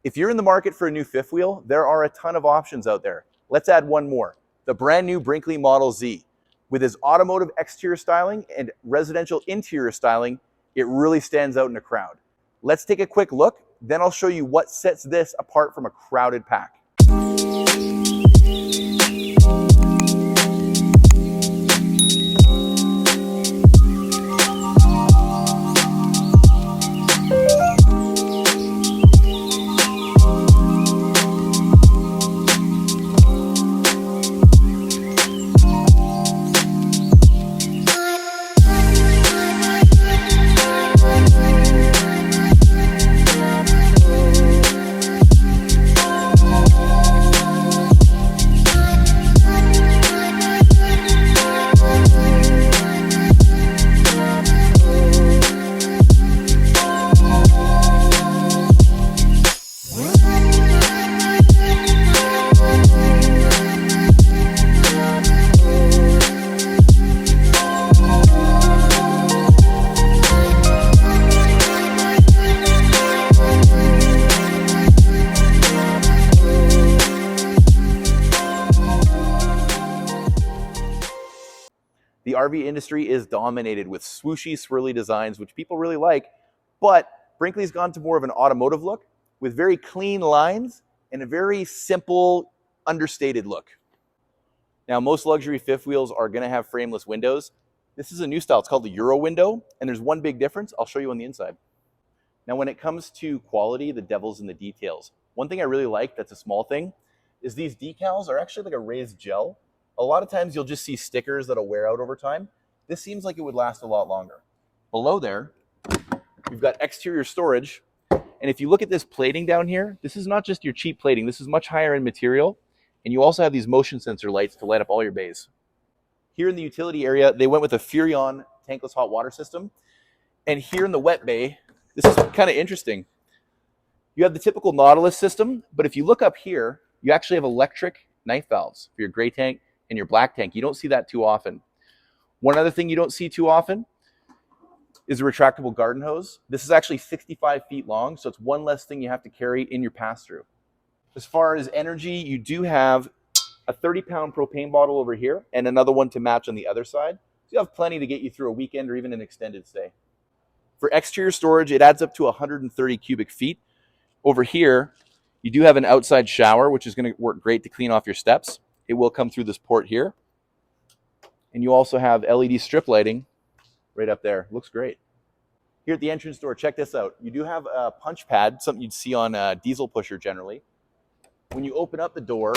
If you're in the market for a new fifth wheel, there are a ton of options out there. Let's add one more, the brand new Brinkley Model Z. With its automotive exterior styling and residential interior styling, it really stands out in a crowd. Let's take a quick look, then I'll show you what sets this apart from a crowded pack. The RV industry is dominated with swooshy, swirly designs, which people really like, but Brinkley's gone to more of an automotive look with very clean lines and a very simple, understated look. Now, most luxury fifth wheels are going to have frameless windows. This is a new style. It's called the Euro window, and there's one big difference. I'll show you on the inside. Now, when it comes to quality, the devil's in the details. One thing I really like that's a small thing is these decals are actually like a raised gel. A lot of times you'll just see stickers that'll wear out over time. This seems like it would last a lot longer. Below there, we've got exterior storage. And if you look at this plating down here, this is not just your cheap plating. This is much higher end material. And you also have these motion sensor lights to light up all your bays. Here in the utility area, they went with a Furrion tankless hot water system. And here in the wet bay, this is kind of interesting. You have the typical Nautilus system, but if you look up here, you actually have electric knife valves for your gray tank and your black tank. You don't see that too often. One other thing you don't see too often is a retractable garden hose. This is actually 65 feet long, so it's one less thing you have to carry in your pass-through. As far as energy, you do have a 30-pound propane bottle over here and another one to match on the other side. So you have plenty to get you through a weekend or even an extended stay. For exterior storage, it adds up to 130 cubic feet. Over here, you do have an outside shower, which is going to work great to clean off your steps. It will come through this port here. And you also have LED strip lighting right up there. Looks great. Here at the entrance door, check this out. You do have a punch pad, something you'd see on a diesel pusher generally. When you open up the door,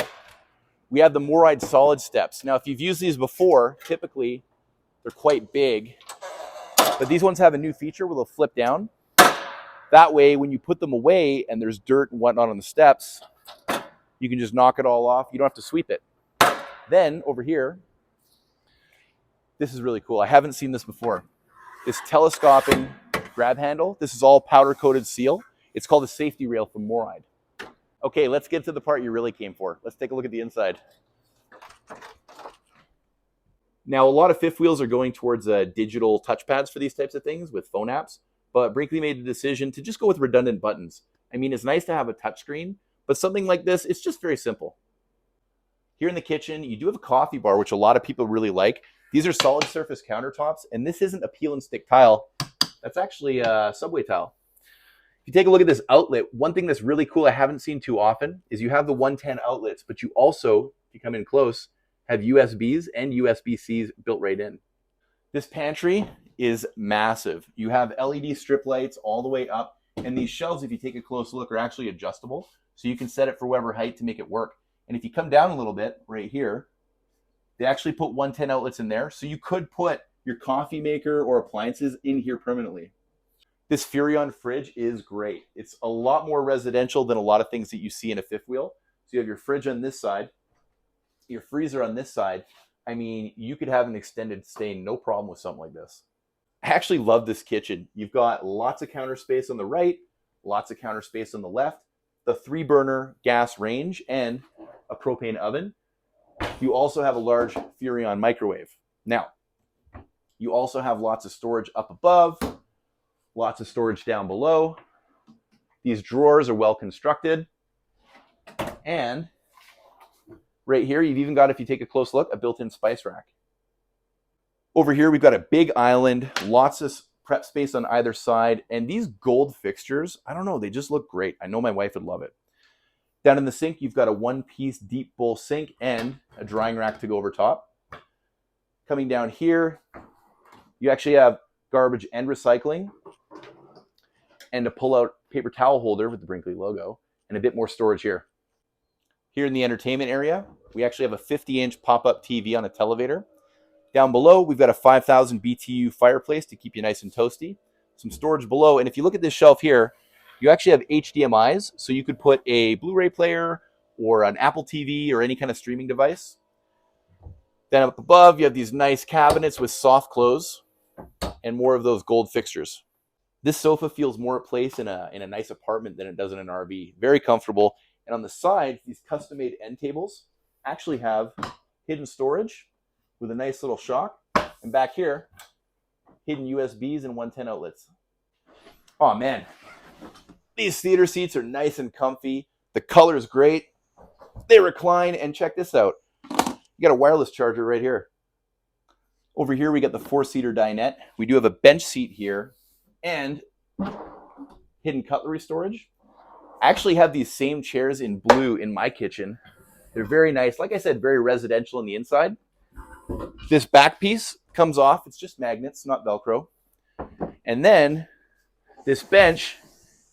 we have the MORryde solid steps. Now, if you've used these before, typically they're quite big. But these ones have a new feature where they'll flip down. That way, when you put them away and there's dirt and whatnot on the steps, you can just knock it all off. You don't have to sweep it. Then over here, this is really cool. I haven't seen this before. This telescoping grab handle. This is all powder coated seal. It's called a safety rail from MORryde. Okay, let's get to the part you really came for. Let's take a look at the inside. Now, a lot of fifth wheels are going towards digital touchpads for these types of things with phone apps, but Brinkley made the decision to just go with redundant buttons. I mean, it's nice to have a touchscreen, but something like this, it's just very simple. Here in the kitchen, you do have a coffee bar, which a lot of people really like. These are solid surface countertops, and this isn't a peel and stick tile. That's actually a subway tile. If you take a look at this outlet, one thing that's really cool I haven't seen too often is you have the 110 outlets, but you also, if you come in close, have USBs and USB-Cs built right in. This pantry is massive. You have LED strip lights all the way up, and these shelves, if you take a close look, are actually adjustable, so you can set it for whatever height to make it work. And if you come down a little bit right here, they actually put 110 outlets in there, so you could put your coffee maker or appliances in here permanently. This Furrion fridge is great. It's a lot more residential than a lot of things that you see in a fifth wheel. So you have your fridge on this side, your freezer on this side. I mean, you could have an extended stay, no problem with something like this. I actually love this kitchen. You've got lots of counter space on the right, lots of counter space on the left, the 3-burner gas range, and a propane oven. You also have a large Furrion microwave. Now, you also have lots of storage up above, lots of storage down below. These drawers are well constructed. And right here, you've even got, if you take a close look, a built-in spice rack. Over here, we've got a big island, lots of prep space on either side. And these gold fixtures, I don't know, they just look great. I know my wife would love it. Down in the sink, you've got a one-piece deep bowl sink and a drying rack to go over top. Coming down here, you actually have garbage and recycling and a pull-out paper towel holder with the Brinkley logo and a bit more storage here. Here in the entertainment area, we actually have a 50-inch pop-up TV on a televator. Down below, we've got a 5,000 BTU fireplace to keep you nice and toasty. Some storage below, and if you look at this shelf here, you actually have HDMIs, so you could put a Blu-ray player or an Apple TV or any kind of streaming device. Then up above, you have these nice cabinets with soft close and more of those gold fixtures. This sofa feels more at place in a nice apartment than it does in an RV. Very comfortable. And on the side, these custom-made end tables actually have hidden storage with a nice little shock. And back here, hidden USBs and 110 outlets. Oh man, these theater seats are nice and comfy. The color is great. They recline, and check this out. You got a wireless charger right here. Over here, we got the 4-seater dinette. We do have a bench seat here and hidden cutlery storage. I actually have these same chairs in blue in my kitchen. They're very nice. Like I said, very residential on the inside. This back piece comes off. It's just magnets, not Velcro. And then this bench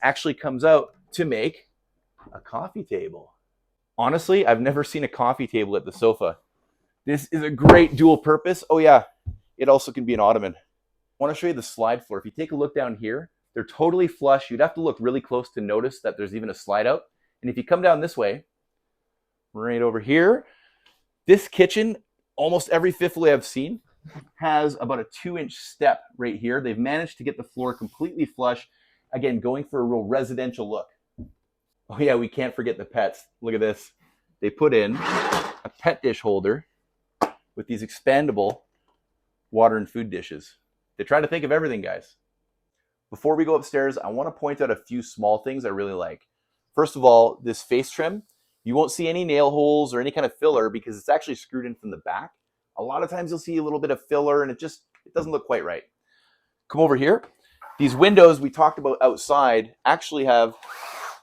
actually comes out to make a coffee table. Honestly, I've never seen a coffee table at the sofa. This is a great dual purpose. Oh yeah, it also can be an ottoman. I want to show you the slide floor. If you take a look down here, they're totally flush. You'd have to look really close to notice that there's even a slide out. And if you come down this way, right over here, this kitchen, almost every fifth wheel I've seen, has about a 2-inch step right here. They've managed to get the floor completely flush. Again, going for a real residential look. Oh yeah, we can't forget the pets. Look at this. They put in a pet dish holder with these expandable water and food dishes. They try to think of everything, guys. Before we go upstairs, I want to point out a few small things I really like. First of all, this face trim, you won't see any nail holes or any kind of filler because it's actually screwed in from the back. A lot of times you'll see a little bit of filler and it doesn't look quite right. Come over here. These windows we talked about outside actually have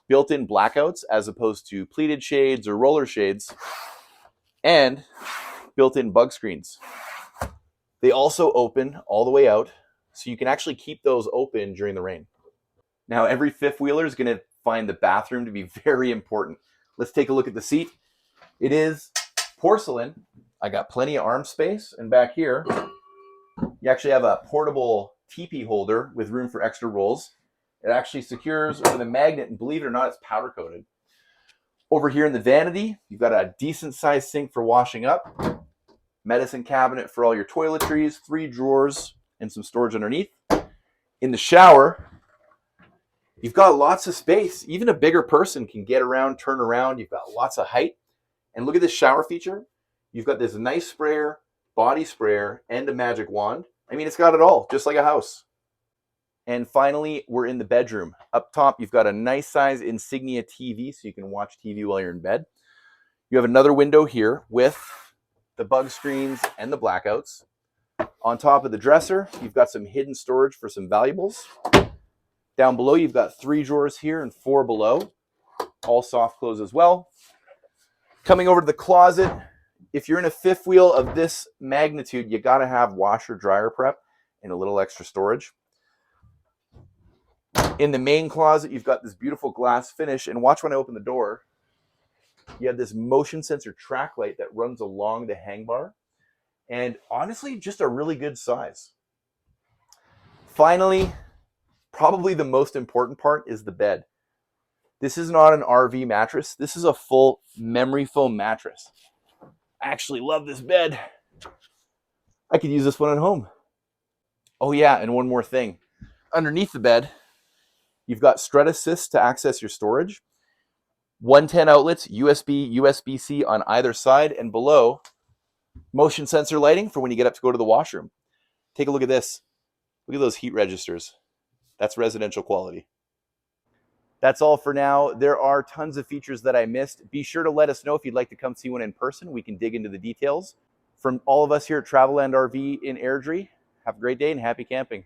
built-in blackouts as opposed to pleated shades or roller shades, and built-in bug screens. They also open all the way out, so you can actually keep those open during the rain. Now, every fifth wheeler is going to find the bathroom to be very important. Let's take a look at the seat. It is porcelain. I got plenty of arm space, and back here, you actually have a portable teepee holder with room for extra rolls. It actually secures with a magnet, and believe it or not, it's powder coated. Over here in the vanity, you've got a decent sized sink for washing up, medicine cabinet for all your toiletries, 3 drawers, and some storage underneath. In the shower, you've got lots of space. Even a bigger person can get around, turn around. You've got lots of height. And look at this shower feature. You've got this nice sprayer, body sprayer, and a magic wand. I mean, it's got it all, just like a house. And finally, we're in the bedroom. Up top, you've got a nice size Insignia TV, so you can watch TV while you're in bed. You have another window here with the bug screens and the blackouts. On top of the dresser, you've got some hidden storage for some valuables. Down below, you've got 3 drawers here and 4 below, all soft close as well. Coming over to the closet, if you're in a fifth wheel of this magnitude, you got to have washer dryer prep and a little extra storage. In the main closet, you've got this beautiful glass finish, and watch when I open the door. You have this motion sensor track light that runs along the hang bar, and honestly, just a really good size. Finally, probably the most important part is the bed. This is not an RV mattress. This is a full memory foam mattress. I actually love this bed. I could use this one at home. Oh yeah, and one more thing. Underneath the bed, you've got strut assist to access your storage, 110 outlets, USB, USB-C on either side, and below, motion sensor lighting for when you get up to go to the washroom. Take a look at this. Look at those heat registers. That's residential quality. That's all for now. There are tons of features that I missed. Be sure to let us know if you'd like to come see one in person. We can dig into the details. From all of us here at Travelland RV in Airdrie, have a great day and happy camping.